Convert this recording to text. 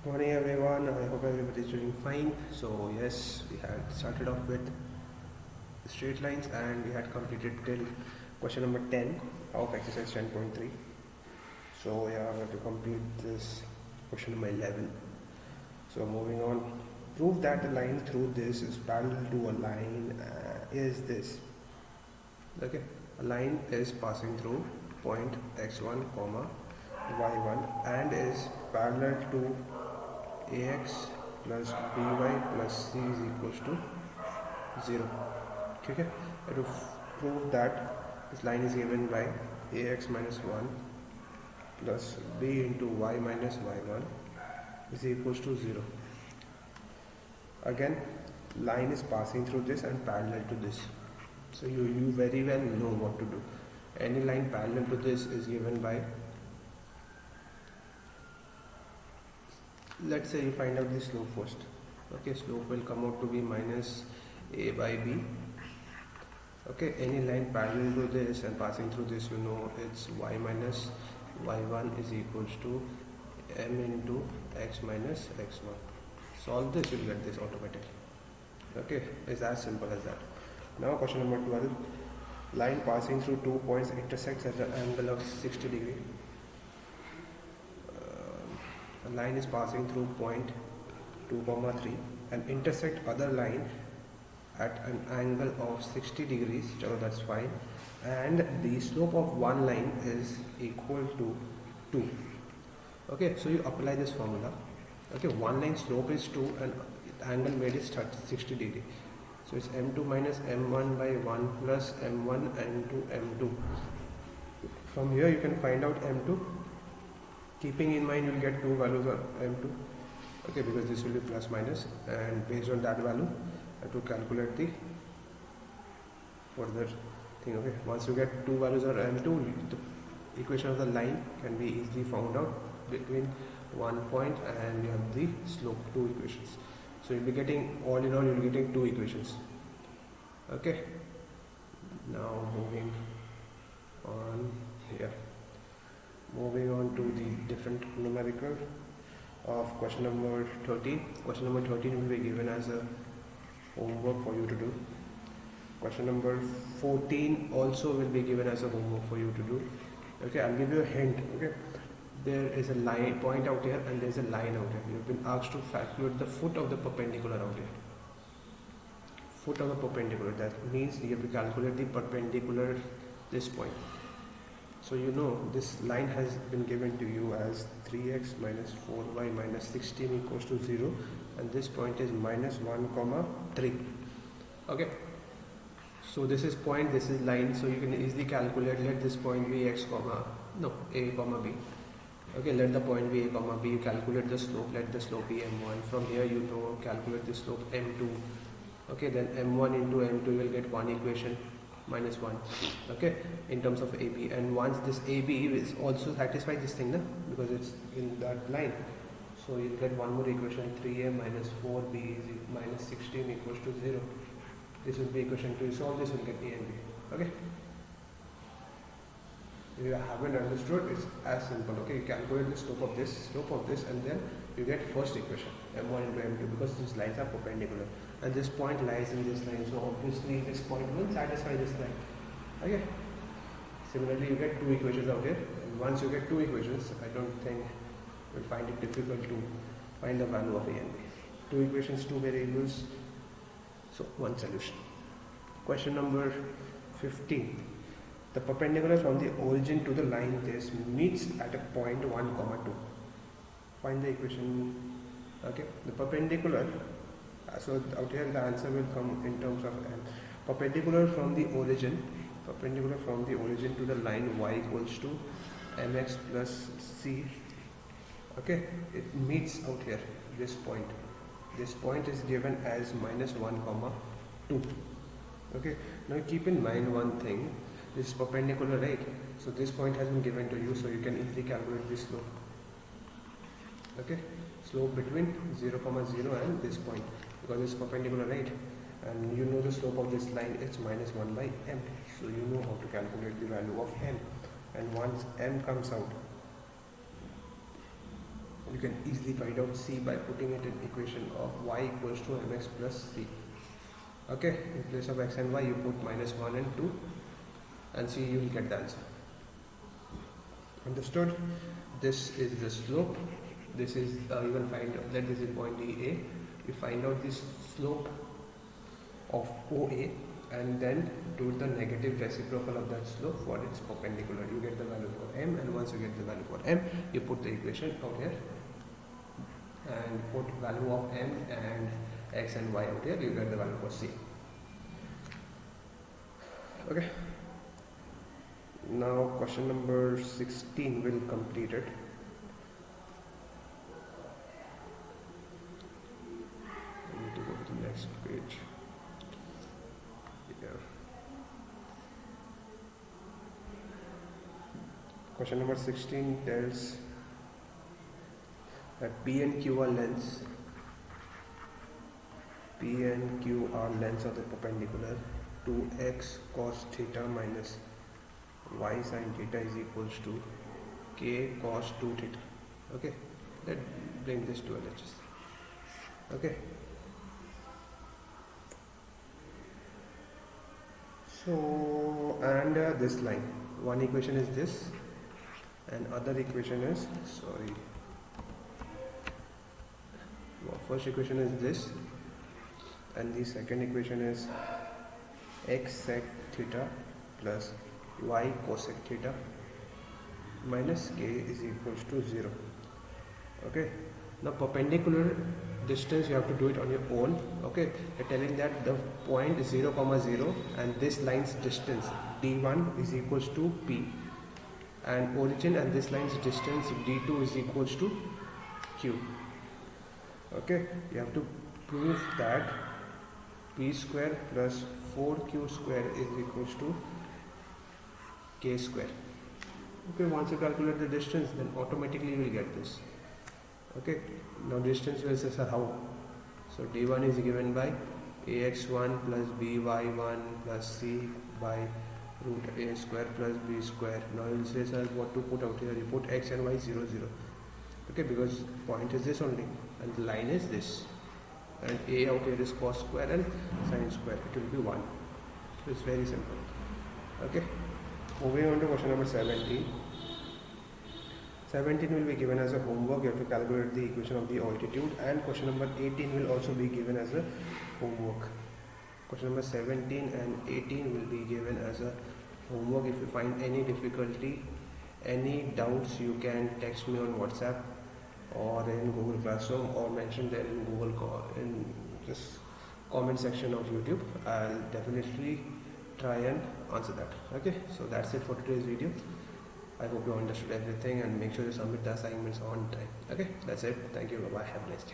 Morning everyone, I hope everybody is doing fine. So yes, we had started off with straight lines and we had completed till question number 10 of exercise 10.3. So yeah, we have to complete this question number 11. So moving on, prove that the line through this is parallel to a line is this. Okay, a line is passing through point x1 comma y1 and is parallel to ax plus by plus c is equals to 0. Okay, to prove that this line is given by ax minus 1 plus b into y minus y1 is equals to 0. Again, line is passing through this and parallel to this. So you very well know what to do. Any line parallel to this is given by, let's say you find out the slope first. Okay, slope will come out to be minus a by b. Okay, any line parallel to this and passing through this, you know it's y minus y1 is equals to m into x minus x1. Solve this, you'll get this automatically. Okay, it's as simple as that. Now question number 12. Line passing through 2 points intersects at an angle of 60 degree. A line is passing through point 2 comma 3 and intersect other line at an angle of 60 degrees. So that's fine. And the slope of one line is equal to 2. Okay, so you apply this formula. Okay, one line slope is 2 and angle made is 60 degree. So it's m2 minus m1 by 1 plus m1 into m2. From here you can find out m2. Keeping in mind you'll get two values of m2. Okay, because this will be plus minus, and based on that value I have to calculate the further thing. Okay, once you get two values of m2, the equation of the line can be easily found out between one point and you have the slope, two equations. So you'll be getting, all in all you'll be getting two equations. Okay, now moving on here, moving on to the different numerical of question number 13. Question number 13 will be given as a homework for you to do. Question number 14 also will be given as a homework for you to do. Okay, I'll give you a hint. Okay, there is a line point out here and there is a line out here. You've been asked to calculate the foot of the perpendicular out here. Foot of the perpendicular, that means you have to calculate the perpendicular this point. So you know this line has been given to you as 3x minus 4y minus 16 equals to 0, and this point is minus 1 comma 3. Okay, so this is point, this is line, so you can easily calculate. Let this point be x comma, no, a comma b. Okay, let the point be a comma b. You calculate the slope, let the slope be m1. From here you know calculate the slope m2. Okay, then m1 into m2 you will get one equation, minus 1. Okay, in terms of AB, and once this AB is also satisfy this thing, na? Because it's in that line, so you'll get one more equation, 3a minus 4b is minus 16 equals to 0. This will be equation 2. Solve this, will get a and b. Okay, if you haven't understood, it's as simple. Okay, you calculate the slope of this, and then you get first equation, m1 into m2, because these lines are perpendicular and this point lies in this line, so obviously this point will satisfy this line. Okay, similarly you get two equations out here, and once you get two equations, I don't think you'll find it difficult to find the value of a and b. Two equations, two variables, so one solution. Question number 15. The perpendicular from the origin to the line this meets at a point 1 comma 2. Find the equation. Okay, the perpendicular, so out here the answer will come in terms of m. Perpendicular from the origin to the line y equals to mx plus c. Okay, it meets out here this point. This point is given as minus 1 comma 2. Okay, now keep in mind one thing, this is perpendicular, right? So this point has been given to you, so you can easily calculate this slope. Okay, slope between 0 comma 0 and this point, because it's perpendicular, right? And you know the slope of this line is minus 1 by m, so you know how to calculate the value of m. And once m comes out, You can easily find out c by putting it in equation of y equals to mx plus c. Okay, in place of x and y you put minus 1 and 2 and see you will get the answer. Understood? This is the slope. This is you can find out that this is point EA. You find out this slope of OA and then do the negative reciprocal of that slope for its perpendicular. You get the value for m, and once you get the value for m, you put the equation out here and put value of m and x and y out here. You get the value for c. Okay. Now question number 16 will complete it. I need to go to the next page. Yeah. Question number 16 tells that P and Q are lengths. P and Q are lengths of the perpendicular. 2x cos theta minus y sin theta is equals to k cos 2 theta. Okay, let's bring this to LHS. Okay, so and this line, one equation is this and other equation is, sorry, first equation is this and the second equation is x sec theta plus y cosec theta minus k is equals to 0. Okay, now perpendicular distance you have to do it on your own. Okay, they're telling that the point 0 comma 0 and this line's distance d1 is equals to p, and origin and this line's distance d2 is equals to q. Okay, you have to prove that p square plus 4q square is equals to k square. Okay, once you calculate the distance, then automatically you will get this. Okay, now distance versus how? So d1 is given by ax1 plus by1 plus c by root a square plus b square. Now you will say, sir, what to put out here? You put x and y 0 0. Okay, because point is this only and the line is this, and a out here is cos square and sin square. It will be 1. So it's very simple. Okay, moving on to question number 17. 17 will be given as a homework. You have to calculate the equation of the altitude, and question number 18 will also be given as a homework. Question number 17 and 18 will be given as a homework. If you find any difficulty, any doubts, you can text me on WhatsApp or in Google Classroom, or mention there in in this comment section of YouTube. I'll definitely try and answer that. Okay, so that's it for today's video. I hope you understood everything, and make sure you submit the assignments on time. Okay, that's it. Thank you. Bye bye. Have a nice day.